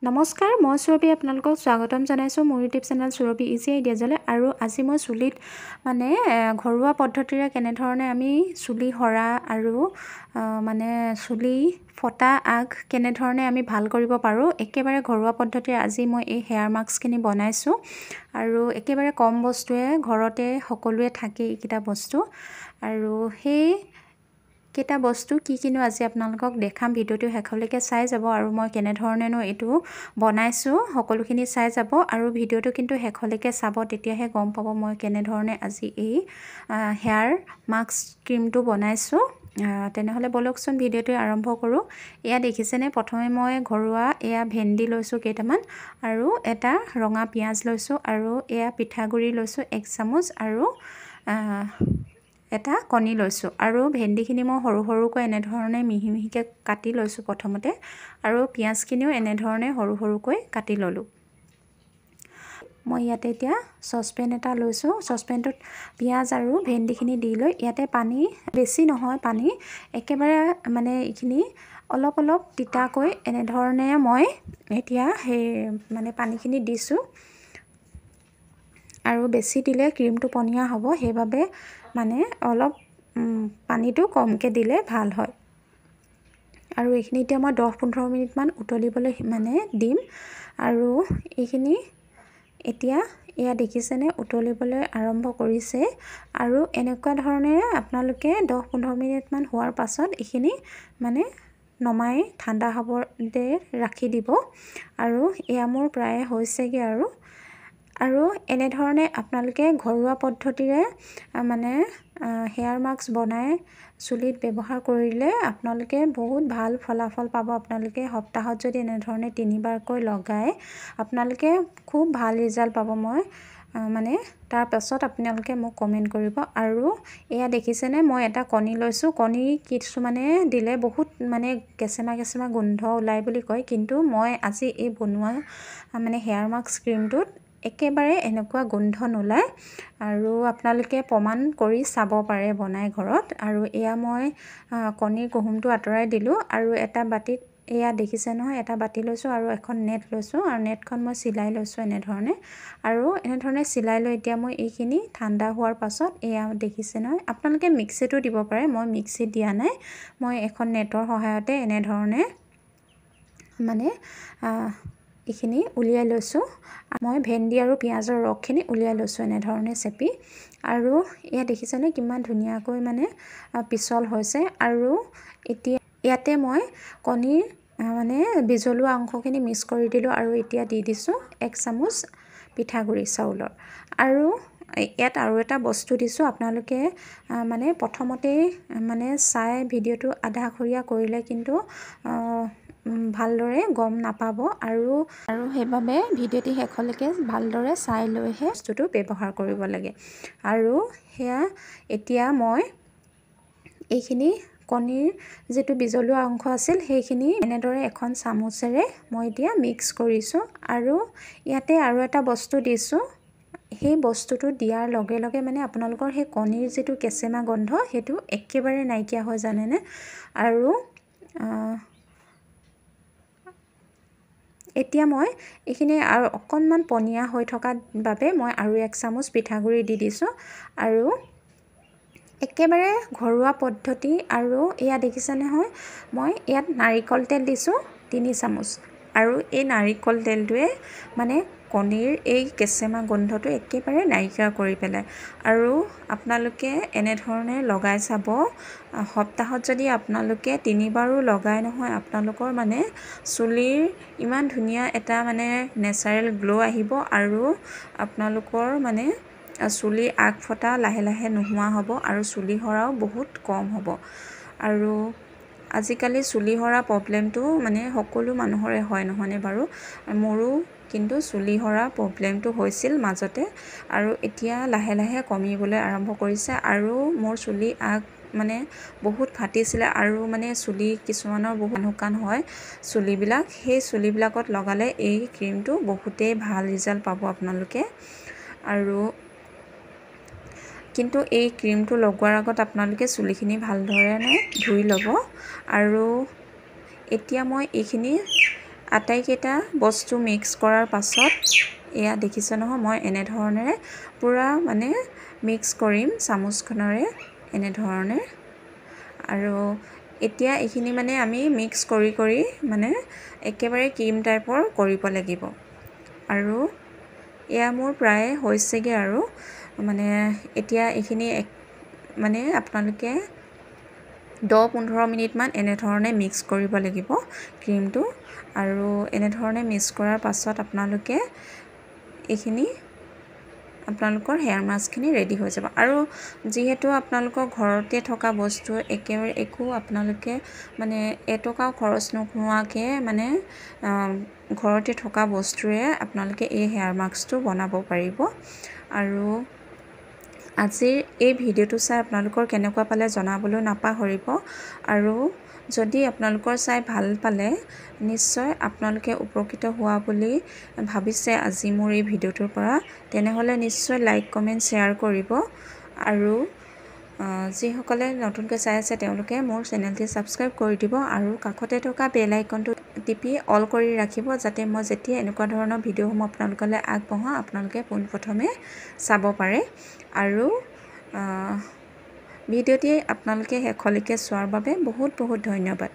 নমস্কাৰ, মই সুৰভি আপোনালোকক স্বাগতম জনাইছোঁ মোৰ ইউটিউব চেনেল সুৰভি ইজি আইডিয়াজলৈ। আৰু আজি মই চুলিত মানে ঘৰুৱা পদ্ধতিৰে কেনেধৰণে আমি চুলি সৰা আৰু মানে চুলি ফটা আগ কেনেধৰণে আমি ভাল কৰিব পাৰোঁ, একেবাৰে ঘৰুৱা পদ্ধতিৰে আজি মই এই হেয়াৰ মাস্কখিনি বনাইছোঁ। আৰু একেবাৰে কম বস্তুৱে ঘৰতে সকলোৱে থাকে এইকেইটা বস্তু। আৰু সেই কেইটা বস্তু কি কিনো আজি আপোনালোকক দেখাম। ভিডিঅ'টো শেষলৈকে চাই যাব আৰু মই কেনেধৰণেনো এইটো বনাইছোঁ সকলোখিনি চাই যাব। আৰু ভিডিঅ'টো কিন্তু শেষলৈকে চাব, তেতিয়াহে গম পাব মই কেনেধৰণে আজি এই হেয়াৰ মাস্ক ক্ৰীমটো বনাইছোঁ। তেনেহ'লে বলকচোন ভিডিঅ'টো আৰম্ভ কৰোঁ। এয়া দেখিছেনে, প্ৰথমে মই ঘৰুৱা এয়া ভেন্দি লৈছোঁ কেইটামান, আৰু এটা ৰঙা পিঁয়াজ লৈছোঁ, আৰু এয়া পিঠাগুড়ি লৈছোঁ 1 চামুচ, আৰু এটা কণী লৈছোঁ। আৰু ভেন্দিখিনি মই সৰু সৰুকৈ এনেধৰণে মিহি মিহিকৈ কাটি লৈছোঁ প্ৰথমতে, আৰু পিঁয়াজখিনিও এনেধৰণে সৰু সৰুকৈ কাটি ল'লোঁ। মই ইয়াতে এতিয়া চচপেন এটা লৈছোঁ। চচপেনটোত পিঁয়াজ আৰু ভেন্দিখিনি দি লৈ ইয়াতে পানী বেছি নহয়, পানী একেবাৰে মানে এইখিনি অলপ অলপ তিতাকৈ এনেধৰণে মই এতিয়া সেই মানে পানীখিনি দিছোঁ। আৰু বেছি দিলে ক্ৰীমটো পনীয়া হ'ব, সেইবাবে মানে অলপ পানীটো কমকৈ দিলে ভাল হয়। আৰু এইখিনি এতিয়া মই 10-15 মিনিটমান উতলিবলৈ মানে দিম। আৰু এইখিনি এতিয়া এয়া দেখিছেনে উতলিবলৈ আৰম্ভ কৰিছে। আৰু এনেকুৱা ধৰণেৰে আপোনালোকে 10-15 মিনিটমান হোৱাৰ পাছত এইখিনি মানে নমাই ঠাণ্ডা হ'বলৈ ৰাখি দিব। আৰু এয়া মোৰ প্ৰায় হৈছেগৈ। আৰু এনেধৰণে আপোনালোকে ঘৰুৱা পদ্ধতিৰে মানে হেয়াৰ মাস্ক বনাই চুলিত ব্যৱহাৰ কৰিলে আপোনালোকে বহুত ভাল ফলাফল পাব। আপোনালোকে সপ্তাহত যদি এনেধৰণে 3বাৰকৈ লগায় আপোনালোকে খুব ভাল ৰিজাল্ট পাব। মই মানে তাৰ পাছত আপোনালোকে মোক কমেণ্ট কৰিব। আৰু এয়া দেখিছেনে, মই এটা কণী লৈছোঁ। কণী কিছুমানে দিলে বহুত মানে কেঁচেমা কেঁচেমা গোন্ধ ওলায় বুলি কয়, কিন্তু মই আজি এই বনোৱা মানে হেয়াৰ মাস্ক ক্ৰীমটোত একেবাৰে এনেকুৱা গোন্ধ নোলায়। আৰু আপোনালোকে প্ৰমাণ কৰি চাব পাৰে বনাই ঘৰত। আৰু এয়া মই কণীৰ কুহুমটো আঁতৰাই দিলোঁ। আৰু এটা বাটিত এয়া দেখিছে নহয়, এটা বাটি লৈছোঁ আৰু এখন নেট লৈছোঁ, আৰু নেটখন মই চিলাই লৈছোঁ এনেধৰণে। আৰু এনেধৰণে চিলাই লৈ এতিয়া মই এইখিনি ঠাণ্ডা হোৱাৰ পাছত এয়া দেখিছে নহয়, আপোনালোকে মিক্সিতো দিব পাৰে, মই মিক্সিত দিয়া নাই। মই এখন নেটৰ সহায়তে এনেধৰণে মানে এইখিনি উলিয়াই লৈছোঁ। মই ভেন্দি আৰু পিঁয়াজৰ ৰসখিনি উলিয়াই লৈছোঁ এনেধৰণে চেপি। আৰু এয়া দেখিছেনে কিমান ধুনীয়াকৈ মানে পিছল হৈছে। আৰু এতিয়া ইয়াতে মই কণীৰ মানে বিজলুৱা অংশখিনি মিক্স কৰি দিলোঁ। আৰু এতিয়া দি দিছোঁ 1 চামুচ পিঠাগুড়ি চাউলৰ। আৰু ইয়াত আৰু এটা বস্তু দিছোঁ, আপোনালোকে মানে প্ৰথমতেই মানে চাই ভিডিঅ'টো আধাখৰীয়া কৰিলে কিন্তু ভালদৰে গম নাপাব। আৰু সেইবাবে ভিডিঅ'টি শেষলৈকে ভালদৰে চাই লৈহে বস্তুটো ব্যৱহাৰ কৰিব লাগে। আৰু সেয়া এতিয়া মই এইখিনি কণীৰ যিটো বিজলুৱা অংশ আছিল সেইখিনি এনেদৰে এখন চামুচেৰে মই এতিয়া মিক্স কৰিছোঁ। আৰু ইয়াতে আৰু এটা বস্তু দিছোঁ, সেই বস্তুটো দিয়াৰ লগে লগে মানে আপোনালোকৰ সেই কণীৰ যিটো কেঁচেমা গন্ধ সেইটো একেবাৰে নাইকিয়া হৈ জানেনে। আৰু এতিয়া মই এইখিনি আৰু অকণমান পনীয়া হৈ থকাৰ বাবে মই আৰু 1 চামুচ পিঠাগুড়ি দি দিছোঁ। আৰু একেবাৰে ঘৰুৱা পদ্ধতি। আৰু এয়া দেখিছে নহয়, মই ইয়াত নাৰিকল তেল দিছোঁ 3 চামুচ। আৰু এই নাৰিকল তেলটোৱে মানে কণীৰ এই কেঁচেমা গোন্ধটো একেবাৰে নাইকিয়া কৰি পেলায়। আৰু আপোনালোকে এনেধৰণে লগাই চাব। সপ্তাহত যদি আপোনালোকে 3বাৰো লগাই নহয়, আপোনালোকৰ মানে চুলিৰ ইমান ধুনীয়া এটা মানে নেচাৰেল গ্ল' আহিব। আৰু আপোনালোকৰ মানে চুলি আগ ফটা লাহে লাহে নোহোৱা হ'ব, আৰু চুলি সৰাও বহুত কম হ'ব। আৰু আজিকালি চুলি সৰা প্ৰব্লেমটো মানে সকলো মানুহৰে হয়, নহয়নে বাৰু? মোৰো কিন্তু চুলি সৰা প্ৰব্লেমটো হৈছিল মাজতে, আৰু এতিয়া লাহে লাহে কমিবলৈ আৰম্ভ কৰিছে। আৰু মোৰ চুলি আগ মানে বহুত ফাটিছিলে, আৰু মানে চুলি কিছুমানৰ বহুত শুকান হয় চুলিবিলাক, সেই চুলিবিলাকত লগালে এই ক্ৰীমটো বহুতেই ভাল ৰিজাল্ট পাব আপোনালোকে। আৰু কিন্তু এই ক্ৰীমটো লগোৱাৰ আগত আপোনালোকে চুলিখিনি ভালদৰে ধুই ল'ব। আৰু এতিয়া মই এইখিনি আটাইকেইটা বস্তু মিক্স কৰাৰ পাছত এয়া দেখিছে নহয় মই এনেধৰণেৰে পুৰা মানে মিক্স কৰিম চামুচখনেৰে এনেধৰণে আৰু এতিয়া এইখিনি মানে আমি মিক্স কৰি মানে একেবাৰে ক্ৰীম টাইপৰ কৰিব লাগিব আৰু এয়া মোৰ প্ৰায় হৈছেগে আৰু মানে এতিয়া এইখিনি মানে আপোনালোকে 10-15 মিনিটমান এনেধৰণে মিক্স কৰিব লাগিব ক্ৰীমটো আৰু এনেধৰণে মিক্স কৰাৰ পাছত আপোনালোকে এইখিনি আপোনালোকৰ হেয়াৰ মাস্কখিনি ৰেডি হৈ যাব আৰু যিহেতু আপোনালোকৰ ঘৰতে থকা বস্তু একেবাৰে একো আপোনালোকে মানে এটকাও খৰচ নোহোৱাকৈ মানে ঘৰতে থকা বস্তুৰে আপোনালোকে এই হেয়াৰ মাস্কটো বনাব পাৰিব আৰু আজিৰ এই ভিডিঅ'টো চাই আপোনালোকৰ কেনেকুৱা পালে জনাবলৈ নাপাহৰিব আৰু যদি আপোনালোকৰ চাই ভাল পালে নিশ্চয় আপোনালোকে উপকৃত হোৱা বুলি ভাবিছে আজি মোৰ এই ভিডিঅ'টোৰ পৰা তেনেহ'লে নিশ্চয় লাইক কমেণ্ট শ্বেয়াৰ কৰিব আৰু যিসকলে নতুনকৈ চাই আছে তেওঁলোকে মোৰ চেনেলটি ছাবস্ক্ৰাইব কৰি দিব আৰু কাষতে থকা বেল আইকনটো টিপি অল কৰি ৰাখিব যাতে মই যেতিয়া এনেকুৱা ধৰণৰ ভিডিঅ'সমূহ আপোনালোকলৈ আগবঢ়াওঁ আপোনালোকে পোনপ্ৰথমে চাব পাৰে আৰু ভিডিঅ'টি আপোনালোকে শেষলৈকে চোৱাৰ বাবে বহুত বহুত ধন্যবাদ।